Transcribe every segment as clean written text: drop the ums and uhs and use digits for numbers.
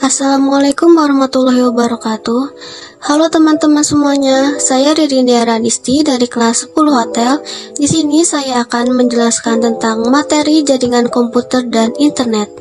Assalamualaikum warahmatullahi wabarakatuh. Halo teman-teman semuanya, saya Ririndia Radisti dari kelas 10 Hotel. Di sini saya akan menjelaskan tentang materi jaringan komputer dan internet.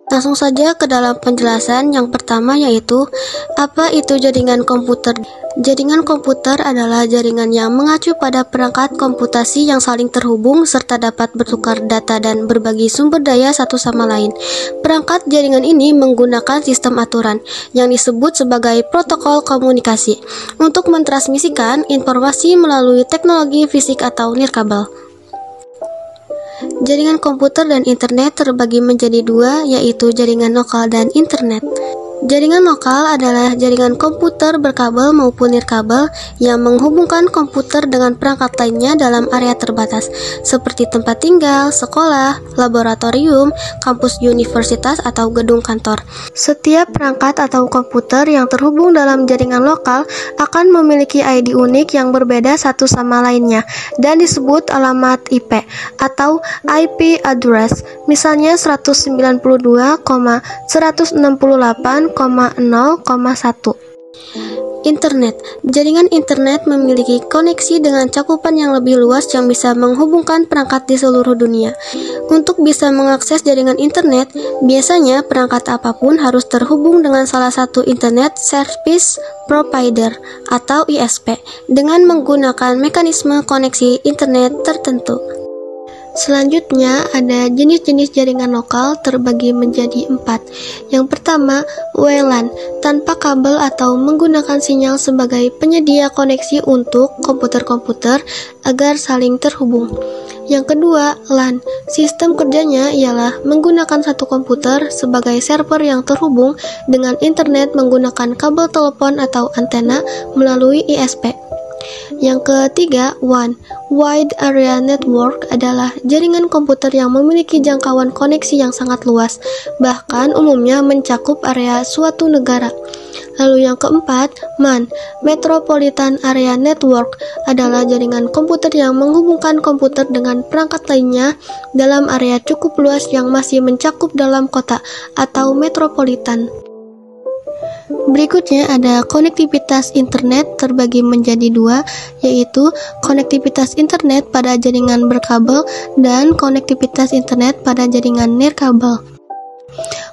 Langsung saja ke dalam penjelasan. Yang pertama yaitu, apa itu jaringan komputer? Jaringan komputer adalah jaringan yang mengacu pada perangkat komputasi yang saling terhubung serta dapat bertukar data dan berbagi sumber daya satu sama lain. Perangkat jaringan ini menggunakan sistem aturan yang disebut sebagai protokol komunikasi untuk mentransmisikan informasi melalui teknologi fisik atau nirkabel. Jaringan komputer dan internet terbagi menjadi dua, yaitu jaringan lokal dan internet. Jaringan lokal adalah jaringan komputer berkabel maupun nirkabel yang menghubungkan komputer dengan perangkat lainnya dalam area terbatas, seperti tempat tinggal, sekolah, laboratorium, kampus universitas, atau gedung kantor. Setiap perangkat atau komputer yang terhubung dalam jaringan lokal akan memiliki ID unik yang berbeda satu sama lainnya dan disebut alamat IP atau IP address, misalnya 192,168,0,1. Internet. Jaringan internet memiliki koneksi dengan cakupan yang lebih luas yang bisa menghubungkan perangkat di seluruh dunia. Untuk bisa mengakses jaringan internet, biasanya perangkat apapun harus terhubung dengan salah satu Internet Service Provider atau ISP dengan menggunakan mekanisme koneksi internet tertentu. Selanjutnya, ada jenis-jenis jaringan lokal terbagi menjadi 4. Yang pertama, WLAN, tanpa kabel atau menggunakan sinyal sebagai penyedia koneksi untuk komputer-komputer agar saling terhubung. Yang kedua, LAN. Sistem kerjanya ialah menggunakan satu komputer sebagai server yang terhubung dengan internet menggunakan kabel telepon atau antena melalui ISP. Yang ketiga, WAN, Wide Area Network, adalah jaringan komputer yang memiliki jangkauan koneksi yang sangat luas, bahkan umumnya mencakup area suatu negara. Lalu yang keempat, MAN, Metropolitan Area Network, adalah jaringan komputer yang menghubungkan komputer dengan perangkat lainnya dalam area cukup luas yang masih mencakup dalam kota atau metropolitan. Berikutnya ada konektivitas internet terbagi menjadi dua, yaitu konektivitas internet pada jaringan berkabel dan konektivitas internet pada jaringan nirkabel.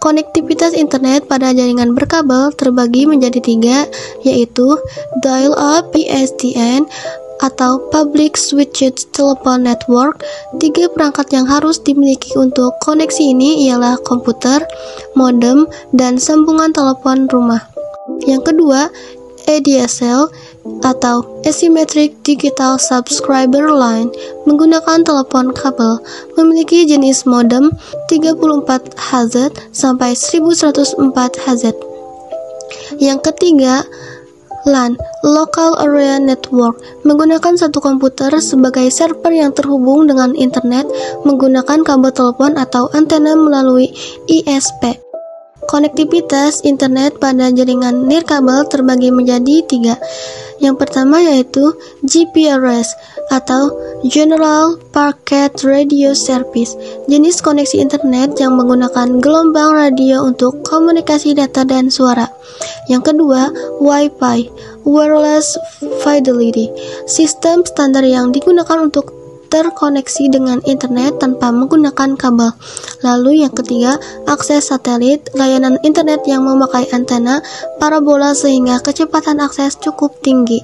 Konektivitas internet pada jaringan berkabel terbagi menjadi tiga, yaitu dial-up PSTN atau Public Switched Telephone Network. Tiga perangkat yang harus dimiliki untuk koneksi ini ialah komputer, modem, dan sambungan telepon rumah. Yang kedua, ADSL atau Asymmetric Digital Subscriber Line menggunakan telepon kabel, memiliki jenis modem 34 Hz sampai 1104 Hz. Yang ketiga, LAN, Local Area Network, menggunakan satu komputer sebagai server yang terhubung dengan internet menggunakan kabel telepon atau antena melalui ISP. Konektivitas internet pada jaringan nirkabel terbagi menjadi tiga. Yang pertama yaitu GPRS atau General Packet Radio Service, jenis koneksi internet yang menggunakan gelombang radio untuk komunikasi data dan suara. Yang kedua, Wi-Fi, Wireless Fidelity, sistem standar yang digunakan untuk terkoneksi dengan internet tanpa menggunakan kabel. Lalu yang ketiga, akses satelit, layanan internet yang memakai antena parabola sehingga kecepatan akses cukup tinggi.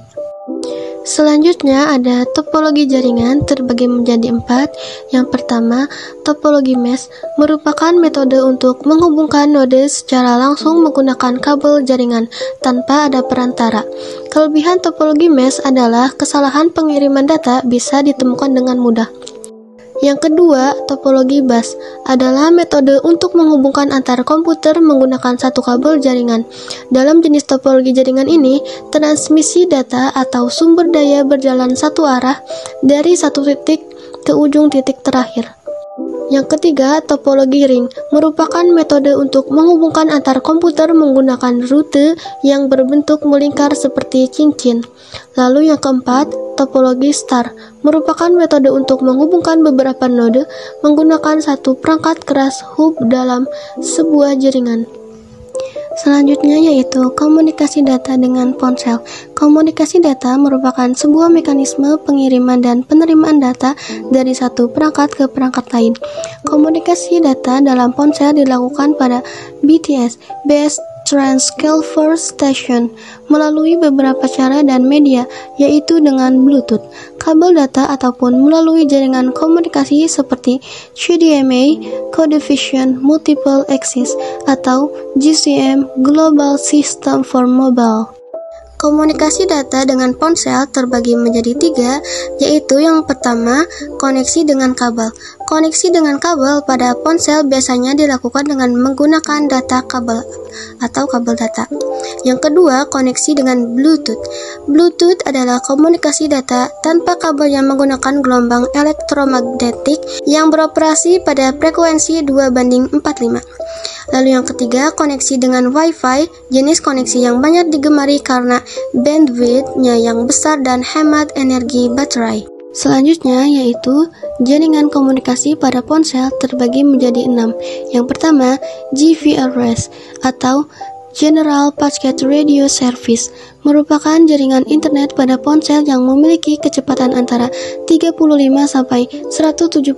Selanjutnya ada topologi jaringan terbagi menjadi 4. Yang pertama, topologi mesh merupakan metode untuk menghubungkan node secara langsung menggunakan kabel jaringan tanpa ada perantara. Kelebihan topologi mesh adalah kesalahan pengiriman data bisa ditemukan dengan mudah. Yang kedua, topologi bus adalah metode untuk menghubungkan antar komputer menggunakan satu kabel jaringan. Dalam jenis topologi jaringan ini, transmisi data atau sumber daya berjalan satu arah dari satu titik ke ujung titik terakhir. Yang ketiga, topologi ring merupakan metode untuk menghubungkan antar komputer menggunakan rute yang berbentuk melingkar seperti cincin. Lalu yang keempat, topologi star merupakan metode untuk menghubungkan beberapa node menggunakan satu perangkat keras hub dalam sebuah jaringan. Selanjutnya yaitu komunikasi data dengan ponsel. Komunikasi data merupakan sebuah mekanisme pengiriman dan penerimaan data dari satu perangkat ke perangkat lain. Komunikasi data dalam ponsel dilakukan pada BTS, Base Transceiver Station, melalui beberapa cara dan media, yaitu dengan Bluetooth, kabel data ataupun melalui jaringan komunikasi seperti CDMA, Code-Diffusion Multiple Access, atau GSM, Global System for Mobile. Komunikasi data dengan ponsel terbagi menjadi 3, yaitu yang pertama, koneksi dengan kabel. Koneksi dengan kabel pada ponsel biasanya dilakukan dengan menggunakan data kabel atau kabel data. Yang kedua, koneksi dengan Bluetooth. Bluetooth adalah komunikasi data tanpa kabel yang menggunakan gelombang elektromagnetik yang beroperasi pada frekuensi 2:45. Lalu yang ketiga, koneksi dengan Wi-Fi, jenis koneksi yang banyak digemari karena bandwidth-nya yang besar dan hemat energi baterai. Selanjutnya yaitu jaringan komunikasi pada ponsel terbagi menjadi 6. Yang pertama, GPRS atau General Packet Radio Service merupakan jaringan internet pada ponsel yang memiliki kecepatan antara 35 sampai 171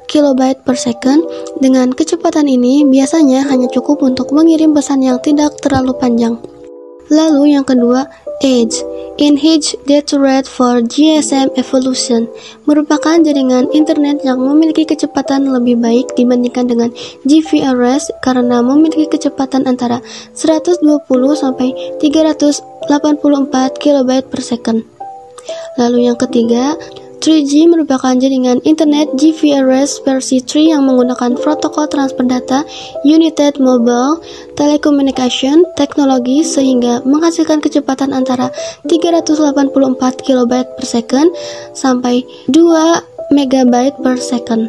kilobyte per second. Dengan kecepatan ini biasanya hanya cukup untuk mengirim pesan yang tidak terlalu panjang. Lalu yang kedua, EDGE, Enhanced Data Rate for GSM Evolution, merupakan jaringan internet yang memiliki kecepatan lebih baik dibandingkan dengan GPRS karena memiliki kecepatan antara 120 sampai 384 kilobyte per second. Lalu yang ketiga, 3G merupakan jaringan internet GPRS versi 3 yang menggunakan protokol transfer data United Mobile Telecommunication Technology sehingga menghasilkan kecepatan antara 384 kilobyte per second sampai 2 megabyte per second.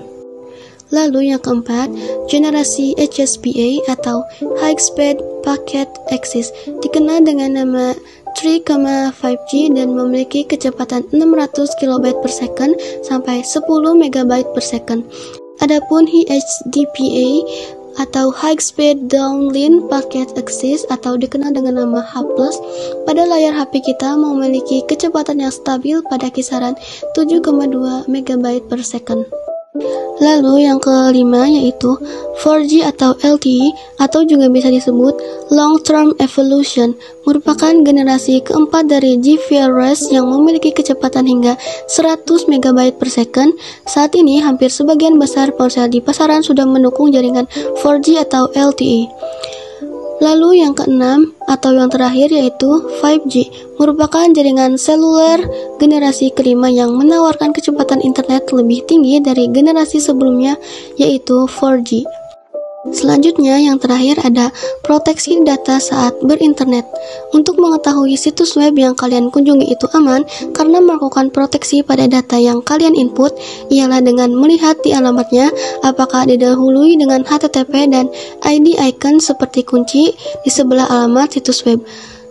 Lalu yang keempat, generasi HSPA atau High Speed Packet Access, dikenal dengan nama 3,5G dan memiliki kecepatan 600 kB per second sampai 10 MB per second. Adapun HDPA atau High Speed Downlink Packet Access atau dikenal dengan nama H+, pada layar HP kita memiliki kecepatan yang stabil pada kisaran 7,2 MB per second. Lalu yang kelima yaitu 4G atau LTE atau juga bisa disebut Long Term Evolution, merupakan generasi keempat dari GPRS yang memiliki kecepatan hingga 100 MB per second. Saat ini hampir sebagian besar ponsel di pasaran sudah mendukung jaringan 4G atau LTE. Lalu yang keenam atau yang terakhir yaitu 5G, merupakan jaringan seluler generasi kelima yang menawarkan kecepatan internet lebih tinggi dari generasi sebelumnya yaitu 4G. Selanjutnya yang terakhir ada proteksi data saat berinternet. Untuk mengetahui situs web yang kalian kunjungi itu aman karena melakukan proteksi pada data yang kalian input ialah dengan melihat di alamatnya apakah didahului dengan HTTP dan ID icon seperti kunci di sebelah alamat situs web.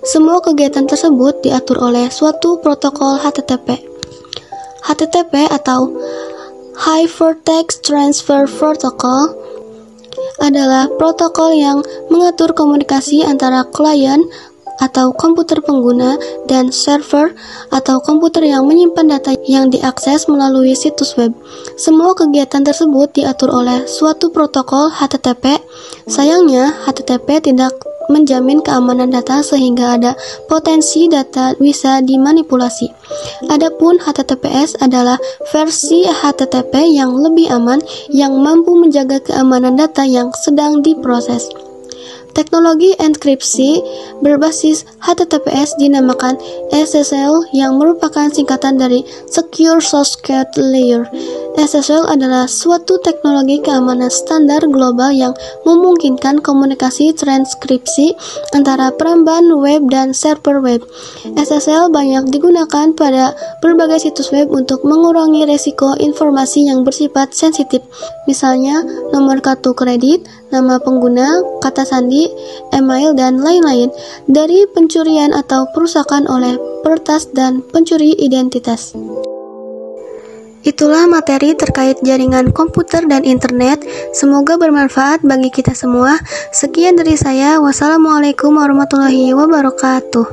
Semua kegiatan tersebut diatur oleh suatu protokol HTTP. HTTP atau Hypertext Transfer Protocol adalah protokol yang mengatur komunikasi antara klien atau komputer pengguna dan server atau komputer yang menyimpan data yang diakses melalui situs web. Semua kegiatan tersebut diatur oleh suatu protokol HTTP. Sayangnya, HTTP tidak menjamin keamanan data sehingga ada potensi data bisa dimanipulasi. Adapun HTTPS adalah versi HTTP yang lebih aman yang mampu menjaga keamanan data yang sedang diproses. Teknologi enkripsi berbasis HTTPS dinamakan SSL yang merupakan singkatan dari Secure Socket Layer. SSL adalah suatu teknologi keamanan standar global yang memungkinkan komunikasi transkripsi antara peramban web dan server web. SSL banyak digunakan pada berbagai situs web untuk mengurangi resiko informasi yang bersifat sensitif, misalnya nomor kartu kredit, nama pengguna, kata sandi, email, dan lain-lain, dari pencurian atau perusakan oleh peretas dan pencuri identitas. Itulah materi terkait jaringan komputer dan internet. Semoga bermanfaat bagi kita semua. Sekian dari saya. Wassalamualaikum warahmatullahi wabarakatuh.